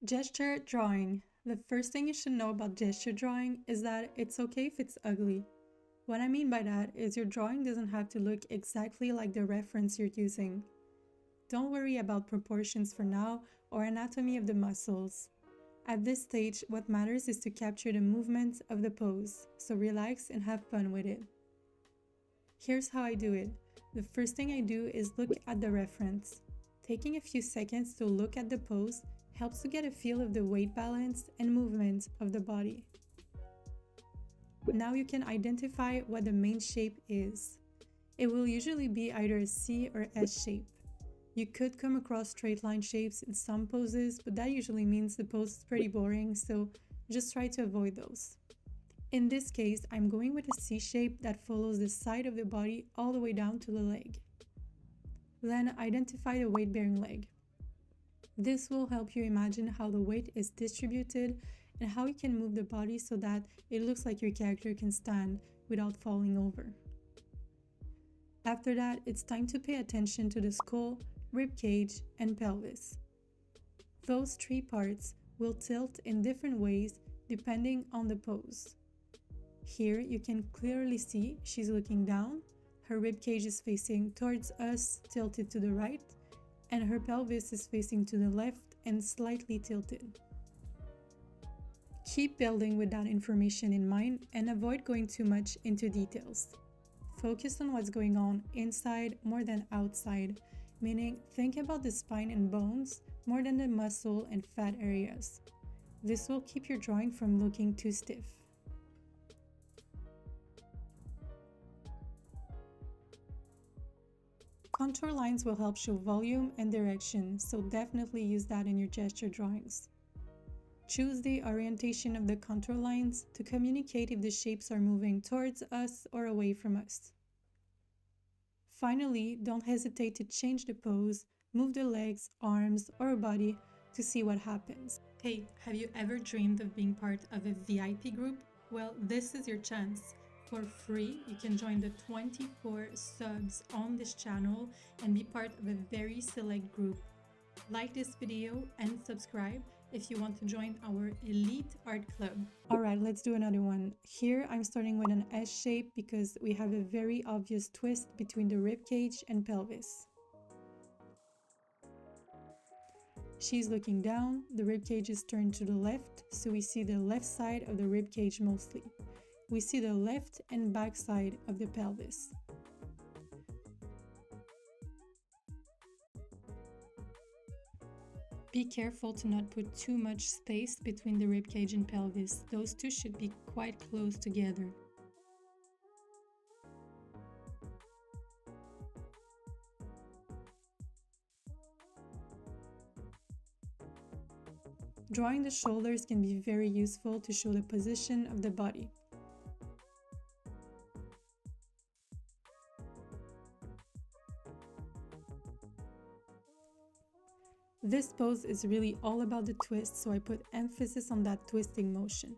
Gesture drawing. The first thing you should know about gesture drawing is that it's okay if it's ugly. What I mean by that is your drawing doesn't have to look exactly like the reference you're using. Don't worry about proportions for now or anatomy of the muscles. At this stage, what matters is to capture the movement of the pose, so relax and have fun with it. Here's how I do it. The first thing I do is look at the reference. Taking a few seconds to look at the pose helps to get a feel of the weight balance and movement of the body. Now you can identify what the main shape is. It will usually be either a C or S shape. You could come across straight line shapes in some poses, but that usually means the pose is pretty boring, so just try to avoid those. In this case, I'm going with a C shape that follows the side of the body all the way down to the leg. Then identify the weight-bearing leg. This will help you imagine how the weight is distributed and how you can move the body so that it looks like your character can stand without falling over. After that, it's time to pay attention to the skull, rib cage, and pelvis. Those three parts will tilt in different ways depending on the pose. Here you can clearly see she's looking down, her rib cage is facing towards us, tilted to the right, and her pelvis is facing to the left and slightly tilted. Keep building with that information in mind and avoid going too much into details. Focus on what's going on inside more than outside, meaning think about the spine and bones more than the muscle and fat areas. This will keep your drawing from looking too stiff. Contour lines will help show volume and direction, so definitely use that in your gesture drawings. Choose the orientation of the contour lines to communicate if the shapes are moving towards us or away from us. Finally, don't hesitate to change the pose, move the legs, arms, or body to see what happens. Hey, have you ever dreamed of being part of a VIP group? Well, this is your chance. For free, you can join the 24 subs on this channel and be part of a very select group. Like this video and subscribe if you want to join our elite art club. Alright, let's do another one. Here I'm starting with an S shape because we have a very obvious twist between the rib cage and pelvis. She's looking down, the rib cage is turned to the left, so we see the left side of the rib cage mostly. We see the left and back side of the pelvis. Be careful to not put too much space between the ribcage and pelvis. Those two should be quite close together. Drawing the shoulders can be very useful to show the position of the body. This pose is really all about the twist, so I put emphasis on that twisting motion.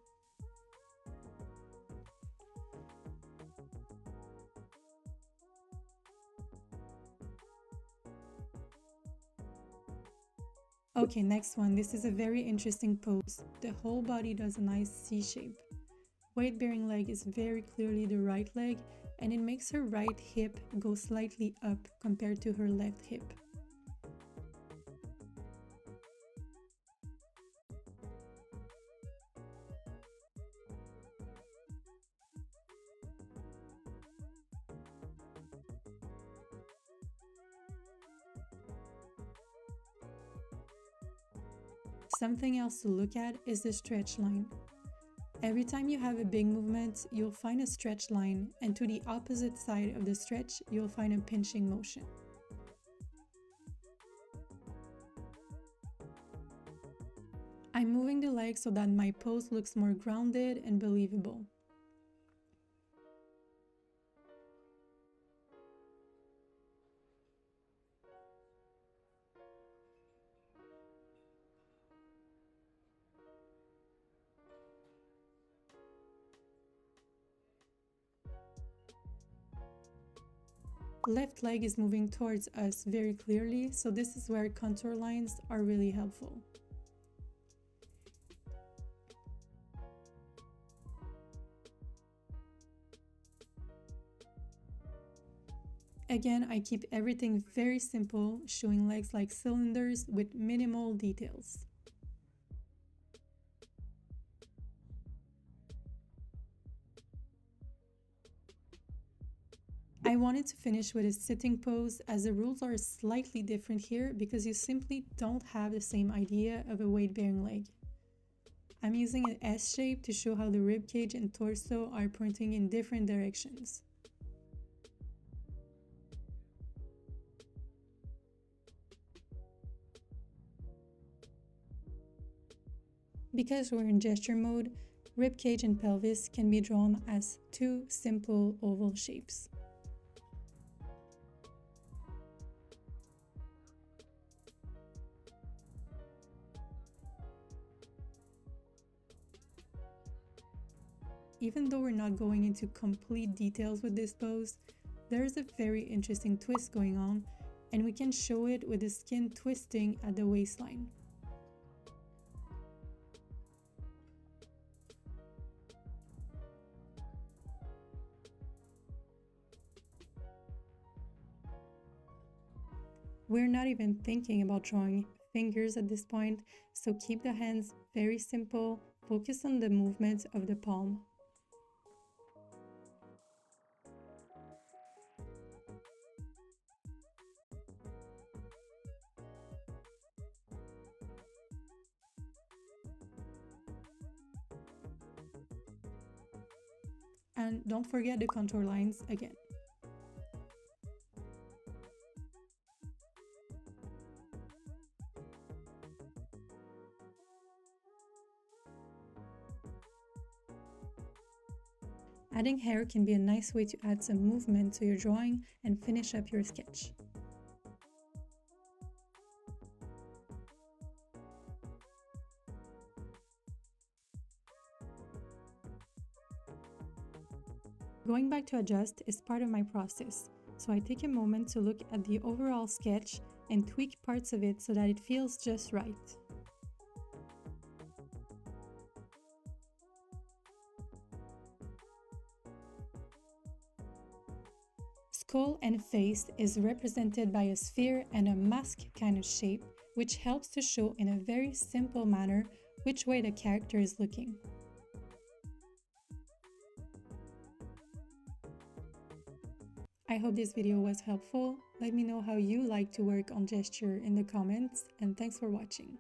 Okay, next one. This is a very interesting pose. The whole body does a nice C shape. Weight-bearing leg is very clearly the right leg, and it makes her right hip go slightly up compared to her left hip. Something else to look at is the stretch line. Every time you have a big movement, you'll find a stretch line, and to the opposite side of the stretch, you'll find a pinching motion. I'm moving the leg so that my pose looks more grounded and believable. Left leg is moving towards us very clearly, so this is where contour lines are really helpful. Again, I keep everything very simple, showing legs like cylinders with minimal details. I wanted to finish with a sitting pose, as the rules are slightly different here because you simply don't have the same idea of a weight-bearing leg. I'm using an S shape to show how the ribcage and torso are pointing in different directions. Because we're in gesture mode, ribcage and pelvis can be drawn as two simple oval shapes. Even though we're not going into complete details with this pose, there's a very interesting twist going on, and we can show it with the skin twisting at the waistline. We're not even thinking about drawing fingers at this point, so keep the hands very simple, focus on the movement of the palm. And don't forget the contour lines again. Adding hair can be a nice way to add some movement to your drawing and finish up your sketch. Going back to adjust is part of my process, so I take a moment to look at the overall sketch and tweak parts of it so that it feels just right. Skull and face is represented by a sphere and a mask kind of shape, which helps to show in a very simple manner which way the character is looking. I hope this video was helpful. Let me know how you like to work on gesture in the comments, and thanks for watching.